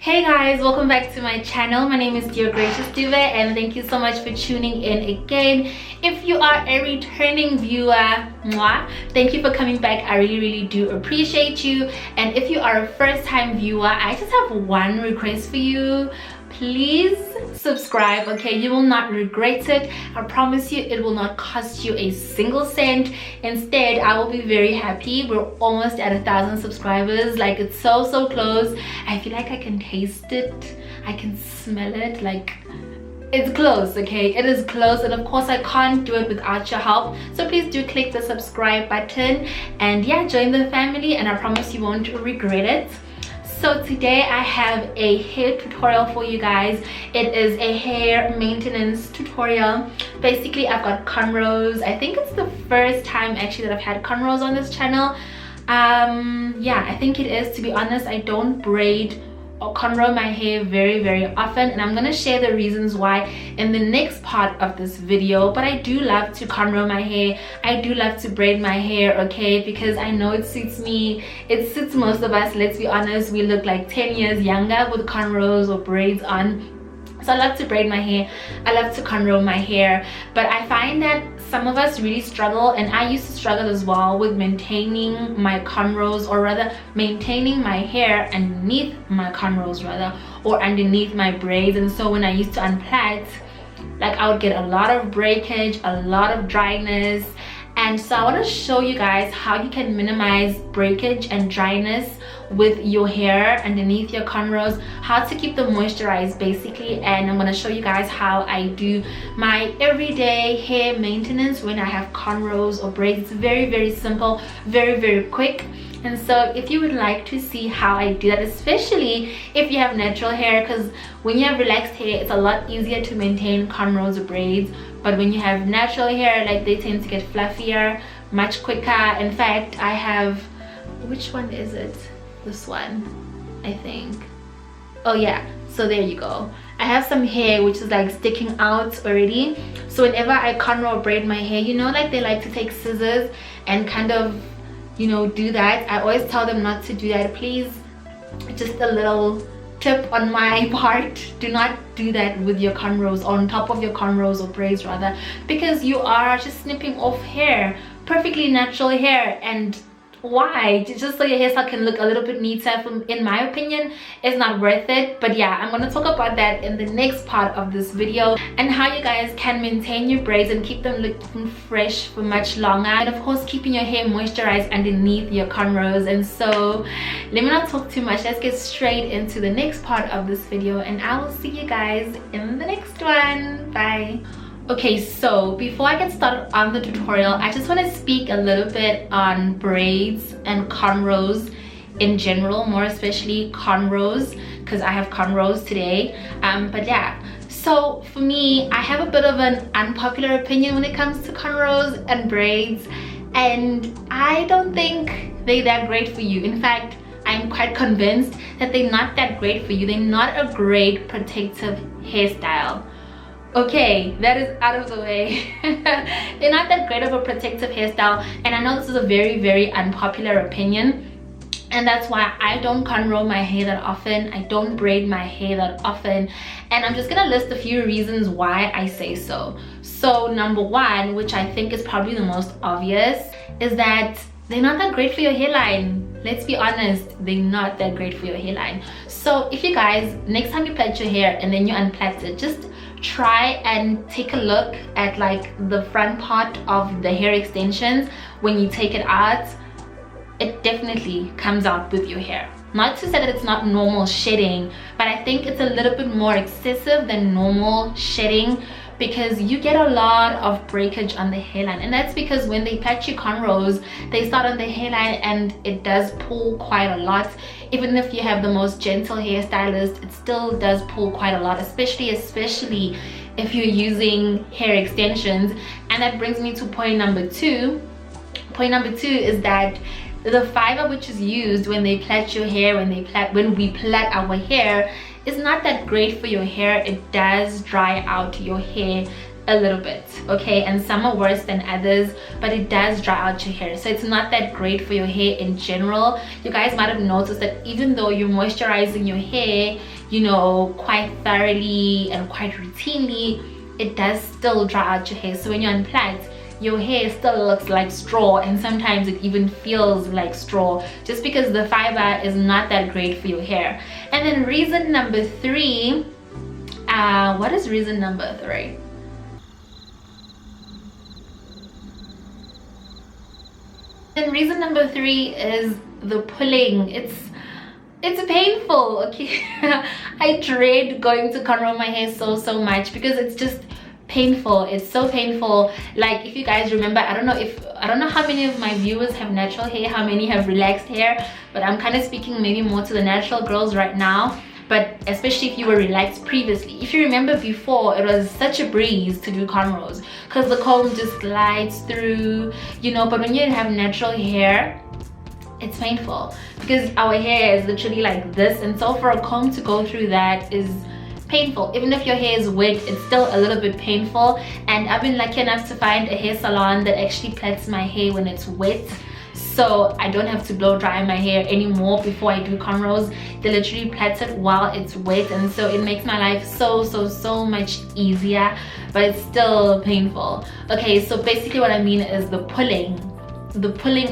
Hey guys, welcome back to my channel. My name is Dear Gracious Duve and thank you so much for tuning in again. If you are a returning viewer, mwah, thank you for coming back. I really do appreciate you. And if you are a first-time viewer, I just have one request for you. Please subscribe, okay? You will not regret it. I promise you it will not cost you a single cent. Instead, I will be very happy. We're almost at 1,000 subscribers. Like, it's so close. I feel like I can taste it, I can smell it. Like, it's close, okay? It is close, and of course I can't do it without your help. So please do click the subscribe button and yeah, join the family, and I promise you won't regret it. So today I have a hair tutorial for you guys. It is a hair maintenance tutorial. Basically, I've got cornrows. I think it's the first time actually that I've had cornrows on this channel. Yeah, I think it is. To be honest, I don't braid or cornrow my hair very often, and I'm gonna share the reasons why in the next part of this video. But I do love to cornrow my hair. I do love to braid my hair, okay, because I know it suits me. It suits most of us. Let's be honest, we look like 10 years younger with cornrows or braids on. So I love to braid my hair, I love to cornrow my hair, but I find that some of us really struggle, and I used to struggle as well, with maintaining my cornrows, or rather maintaining my hair underneath my cornrows rather, or underneath my braids. And so when I used to unplait, like, I would get a lot of breakage, a lot of dryness. And so I want to show you guys how you can minimize breakage and dryness with your hair underneath your cornrows, how to keep them moisturized basically. And I'm going to show you guys how I do my everyday hair maintenance when I have cornrows or braids. It's very simple, very quick. And so if you would like to see how I do that, especially if you have natural hair, because when you have relaxed hair, it's a lot easier to maintain cornrows or braids. But when you have natural hair, like, they tend to get fluffier much quicker. In fact, I have, which one is it? This one, I think. Oh yeah, so there you go. I have some hair which is like sticking out already. So whenever I cornrow or braid my hair, you know, like, they like to take scissors and kind of, you know, do that. I always tell them not to do that. Please, just a little tip on my part, do not do that with your cornrows, on top of your cornrows, or braids rather, because you are just snipping off hair, perfectly natural hair. And why? Just so your hairstyle can look a little bit neater, in my opinion, it's not worth it. But yeah, I'm going to talk about that in the next part of this video, and how you guys can maintain your braids and keep them looking fresh for much longer, and of course keeping your hair moisturized underneath your cornrows. And so let me not talk too much, let's get straight into the next part of this video, and I will see you guys in the next one. Bye. Okay, so before I get started on the tutorial, I just want to speak a little bit on braids and cornrows in general, more especially cornrows, because I have cornrows today. But yeah, so for me, I have a bit of an unpopular opinion when it comes to cornrows and braids, and I don't think they're that great for you. In fact, I'm quite convinced that they're not that great for you. They're not a great protective hairstyle. Okay, that is out of the way. They're not that great of a protective hairstyle, and I know this is a very unpopular opinion, and that's why I don't cornrow my hair that often. I don't braid my hair that often, and I'm just gonna list a few reasons why I say so. So number one, which I think is probably the most obvious, is that they're not that great for your hairline. Let's be honest, they're not that great for your hairline. So if you guys, next time you plait your hair and then you unplait it, just try and take a look at, like, the front part of the hair extensions. When you take it out, it definitely comes out with your hair. Not to say that it's not normal shedding, but I think it's a little bit more excessive than normal shedding, because you get a lot of breakage on the hairline. And that's because when they plait your cornrows, they start on the hairline and it does pull quite a lot. Even if you have the most gentle hairstylist, it still does pull quite a lot, especially if you're using hair extensions. And that brings me to point number two. Point number two is that the fiber which is used when they plait your hair, when we plait our hair, is not that great for your hair. It does dry out your hair a little bit, okay, and some are worse than others, but it does dry out your hair, so it's not that great for your hair in general. You guys might have noticed that even though you're moisturizing your hair, you know, quite thoroughly and quite routinely, it does still dry out your hair. So when you unplait, your hair still looks like straw, and sometimes it even feels like straw, just because the fiber is not that great for your hair. And then reason number 3, what is reason number 3? And reason number 3 is the pulling. It's painful, okay? I dread going to cornrow my hair so much because it's just painful. It's so painful. Like, if you guys remember, I don't know how many of my viewers have natural hair, how many have relaxed hair, but I'm kind of speaking maybe more to the natural girls right now. But especially if you were relaxed previously, if you remember before, it was such a breeze to do cornrows because the comb just glides through, you know. But when you have natural hair, it's painful because our hair is literally like this, and so for a comb to go through that is painful. Even if your hair is wet, it's still a little bit painful. And I've been lucky enough to find a hair salon that actually plaits my hair when it's wet, so I don't have to blow dry my hair anymore before I do cornrows. They literally plait it while it's wet, and so it makes my life so much easier, but it's still painful. Okay, so basically what I mean is the pulling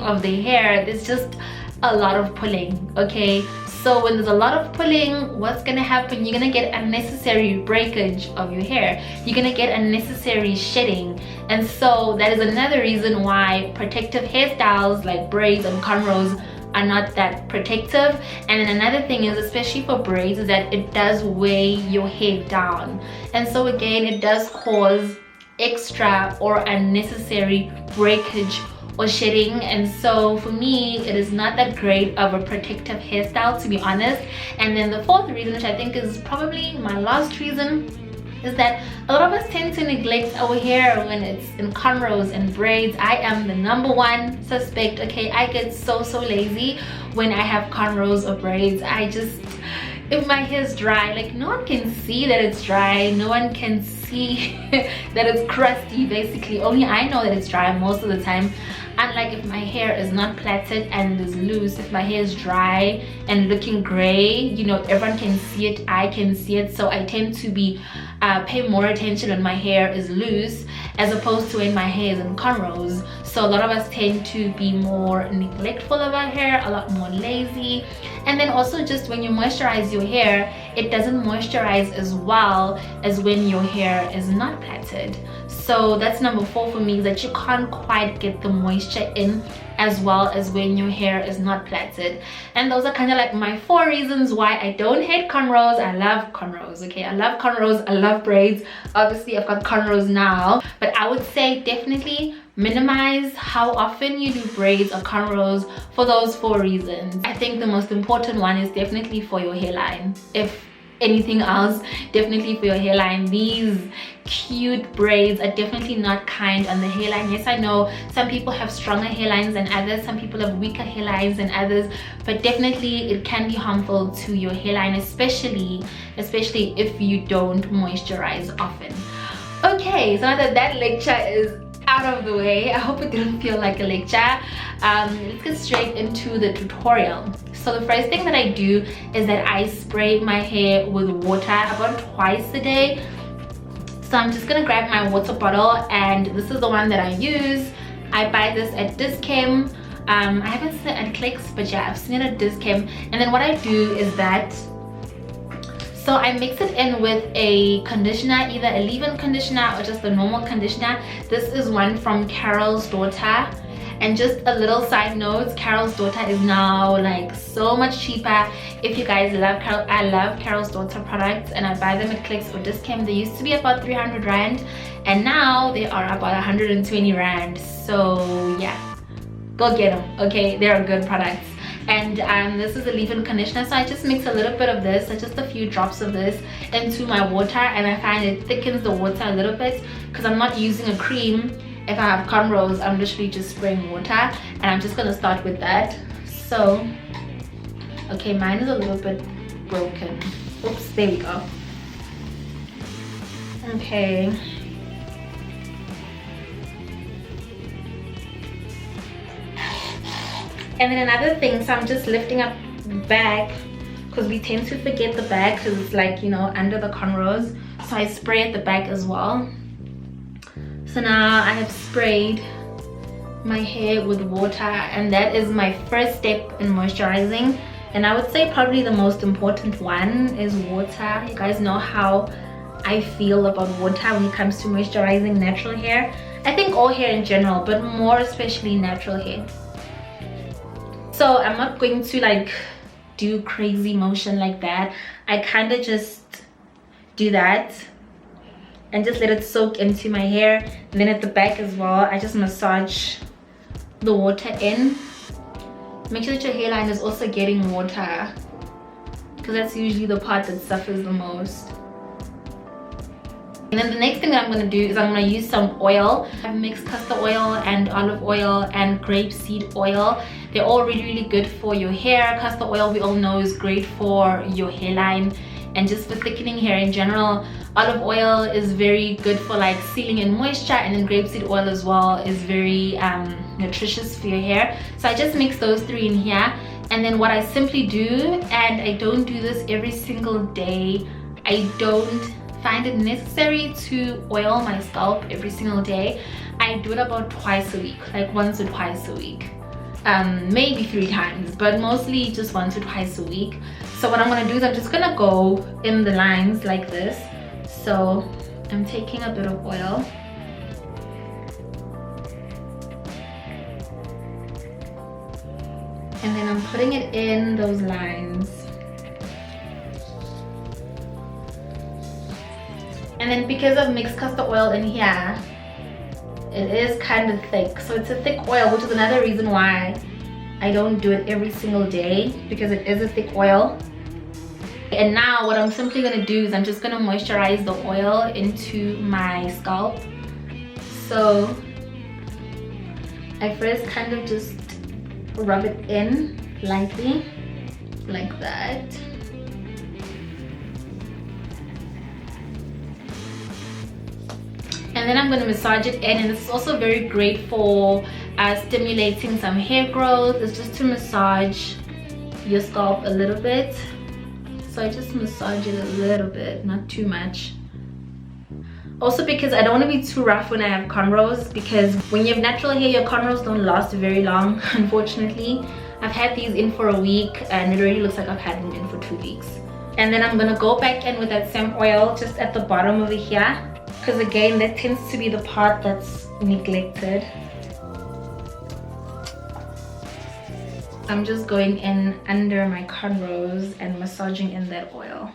of the hair. There's just a lot of pulling, okay? So when there's a lot of pulling, what's gonna happen? You're gonna get unnecessary breakage of your hair. You're gonna get unnecessary shedding. And so that is another reason why protective hairstyles like braids and cornrows are not that protective. And then another thing is, especially for braids, is that it does weigh your hair down. And so again, it does cause extra or unnecessary breakage or shedding. And so for me, it is not that great of a protective hairstyle, to be honest. And then the 4th reason, which I think is probably my last reason, is that a lot of us tend to neglect our hair when it's in cornrows and braids. I am the #1 suspect, okay? I get so lazy when I have cornrows or braids. If my hair is dry, like, no one can see that it's dry, no one can see that it's crusty. Basically only I know that it's dry most of the time. Unlike if my hair is not plaited and is loose, if my hair is dry and looking gray, you know, everyone can see it, I can see it. So I tend to be pay more attention when my hair is loose as opposed to when my hair is in cornrows. So a lot of us tend to be more neglectful of our hair, a lot more lazy. And then also, just when you moisturize your hair, it doesn't moisturize as well as when your hair is not plaited. So that's number 4 for me, is that you can't quite get the moisture in as well as when your hair is not plaited. And those are kind of like my 4 reasons why I don't hate cornrows. I love cornrows, okay? I love cornrows, I love braids. Obviously I've got cornrows now, but I would say definitely minimize how often you do braids or cornrows for those 4 reasons. I think the most important one is definitely for your hairline. If anything else, definitely for your hairline. These cute braids are definitely not kind on the hairline. Yes, I know some people have stronger hairlines than others, some people have weaker hairlines than others, but definitely it can be harmful to your hairline, especially if you don't moisturize often. Okay, so now that lecture is out of the way, I hope it didn't feel like a lecture. Let's get straight into the tutorial. So the first thing that I do is that I spray my hair with water about twice a day. So I'm just gonna grab my water bottle, and this is the one that I use. I buy this at Dischem. I haven't seen it at Clicks, but yeah, I've seen it at Dischem. And then what I do is that, so I mix it in with a conditioner, either a leave-in conditioner or just a normal conditioner. This is one from Carol's Daughter. And just a little side note, Carol's Daughter is now like so much cheaper. If you guys love Carol, I love Carol's Daughter products, and I buy them at Clicks or Discount. They used to be about 300 Rand, and now they are about 120 Rand. So yeah, go get them, okay? They're good products. And this is a leave-in conditioner, so I just mix a little bit of this, just a few drops of this into my water, and I find it thickens the water a little bit because I'm not using a cream. If I have cornrows, I'm literally just spraying water, and I'm just gonna start with that. So, okay, mine is a little bit broken. Oops, there we go. Okay. And then another thing, so I'm just lifting up back because we tend to forget the back because it's like, you know, under the cornrows. So I spray at the back as well. So now I have sprayed my hair with water, and that is my first step in moisturizing. And I would say probably the most important one is water. You guys know how I feel about water when it comes to moisturizing natural hair. I think all hair in general, but more especially natural hair. So I'm not going to like do crazy motion like that. I kind of just do that and just let it soak into my hair. And then at the back as well, I just massage the water in. Make sure that your hairline is also getting water, because that's usually the part that suffers the most. And then the next thing that I'm going to do is I'm going to use some oil. I've mixed castor oil and olive oil and grapeseed oil. They're all really, really good for your hair. Castor oil, we all know, is great for your hairline and just for thickening hair in general. Olive oil is very good for like sealing in moisture, and then grapeseed oil as well is very nutritious for your hair. So I just mix those three in here, and then what I simply do, and I don't do this every single day, I don't find it necessary to oil my scalp every single day. I do it about twice a week, like once or twice a week, maybe 3 times, but mostly just once or twice a week. So what I'm going to do is I'm just going to go in the lines like this. So I'm taking a bit of oil, and then I'm putting it in those lines. And then because I've mixed castor oil in here, it is kind of thick. So it's a thick oil, which is another reason why I don't do it every single day, because it is a thick oil. And now what I'm simply going to do is I'm just going to moisturize the oil into my scalp. So I first kind of just rub it in lightly like that. And then I'm going to massage it in, and this is also very great for stimulating some hair growth. It's just to massage your scalp a little bit. So I just massage it a little bit, not too much. Also because I don't want to be too rough when I have cornrows, because when you have natural hair, your cornrows don't last very long, unfortunately. I've had these in for a week and it already looks like I've had them in for 2 weeks. And then I'm going to go back in with that same oil just at the bottom over here, because again, that tends to be the part that's neglected. I'm just going in under my cornrows and massaging in that oil.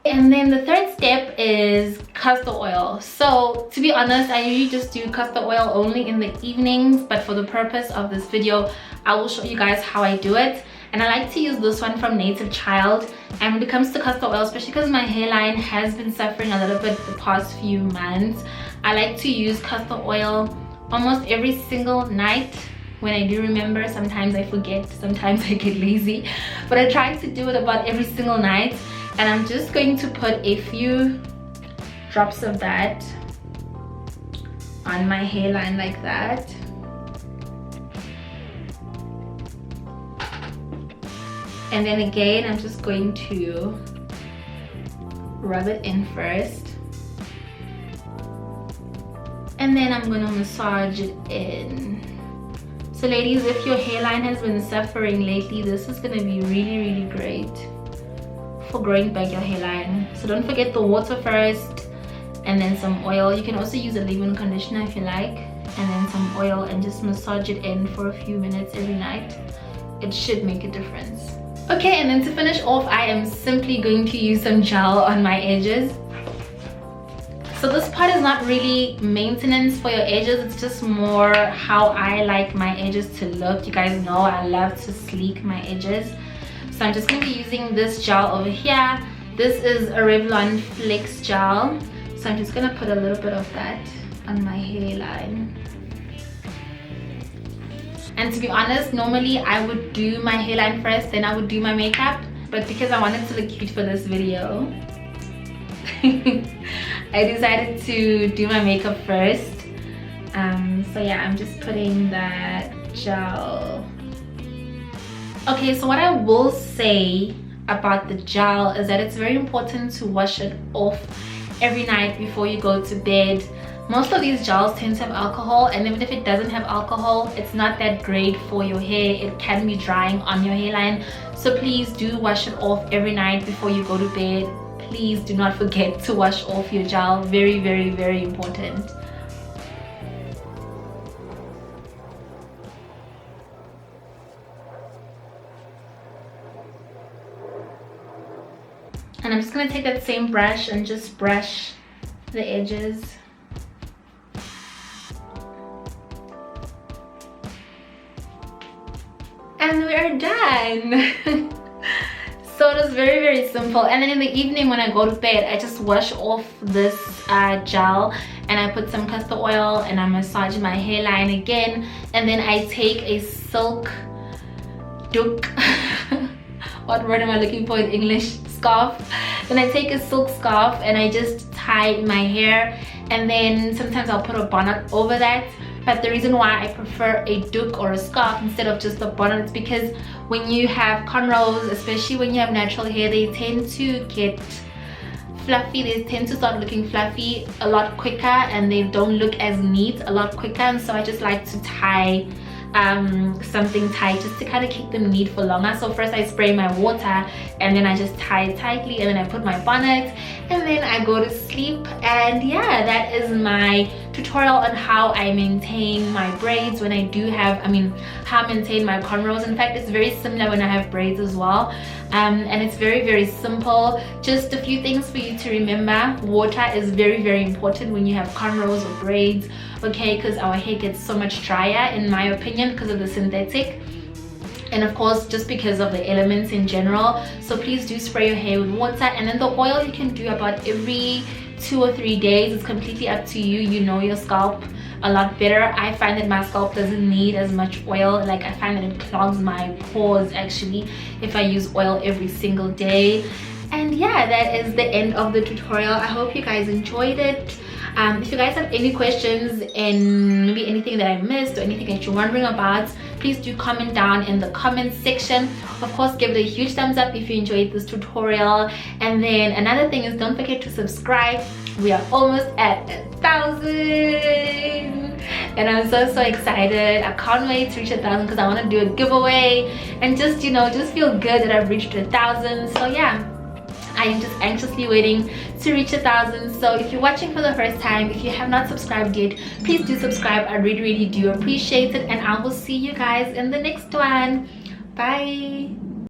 And then the third step is castor oil. So to be honest, I usually just do castor oil only in the evenings, but for the purpose of this video, I will show you guys how I do it. And I like to use this one from Native Child. And when it comes to castor oil, especially because my hairline has been suffering a little bit the past few months, I like to use castor oil almost every single night. When I do remember, sometimes I forget, sometimes I get lazy, but I try to do it about every single night. And I'm just going to put a few drops of that on my hairline like that. And then again, I'm just going to rub it in first. And then I'm going to massage it in. So ladies, if your hairline has been suffering lately, this is going to be really, really great for growing back your hairline. So don't forget the water first, and then some oil. You can also use a leave-in conditioner if you like, and then some oil, and just massage it in for a few minutes every night. It should make a difference. Okay, and then to finish off, I am simply going to use some gel on my edges. So this part is not really maintenance for your edges, it's just more how I like my edges to look. You guys know I love to sleek my edges. So I'm just going to be using this gel over here. This is a Revlon Flex gel. So I'm just going to put a little bit of that on my hairline. And to be honest, normally I would do my hairline first, then I would do my makeup. But because I wanted to look cute for this video, I decided to do my makeup first. So yeah, I'm just putting that gel. Okay, so what I will say about the gel is that it's very important to wash it off every night before you go to bed. Most of these gels tend to have alcohol, and even if it doesn't have alcohol, it's not that great for your hair. It can be drying on your hairline, so please do wash it off every night before you go to bed. Please do not forget to wash off your gel. Very, very, very important. And I'm just going to take that same brush and just brush the edges. And we are done. So it was very, very simple. And then in the evening when I go to bed, I just wash off this gel, and I put some castor oil and I massage my hairline again, and then I take a silk doek what word am I looking for in English? Scarf. Then I take a silk scarf and I just tie my hair, and then sometimes I'll put a bonnet over that. But the reason why I prefer a doek or a scarf instead of just a bonnet is because when you have cornrows, especially when you have natural hair, they tend to get fluffy. They tend to start looking fluffy a lot quicker, and they don't look as neat a lot quicker. And so I just like to tie something tight just to kind of keep them neat for longer. So first I spray my water, and then I just tie it tightly, and then I put my bonnet, and then I go to sleep. And yeah, that is my tutorial on how I maintain my braids when I do have, how I maintain my cornrows. In fact, it's very similar when I have braids as well. And it's very, very simple. Just a few things for you to remember. Water is very, very important when you have cornrows or braids, okay, because our hair gets so much drier, in my opinion, because of the synthetic, and of course just because of the elements in general. So please do spray your hair with water, and then the oil you can do about every 2 or 3 days. It's completely up to you. You know your scalp a lot better. I find that my scalp doesn't need as much oil. Like, I find that it clogs my pores actually if I use oil every single day. And yeah, that is the end of the tutorial. I hope you guys enjoyed it. If you guys have any questions and maybe anything that I missed or anything that you're wondering about, please do comment down in the comment section. Of course, give it a huge thumbs up if you enjoyed this tutorial. And then another thing is, don't forget to subscribe. We are almost at 1,000, and I'm so excited. I can't wait to reach 1,000 because I want to do a giveaway and just feel good that I've reached 1,000. So yeah, I am just anxiously waiting to reach 1,000. So if you're watching for the first time, if you have not subscribed yet, please do subscribe. I really do appreciate it, and I will see you guys in the next one. Bye.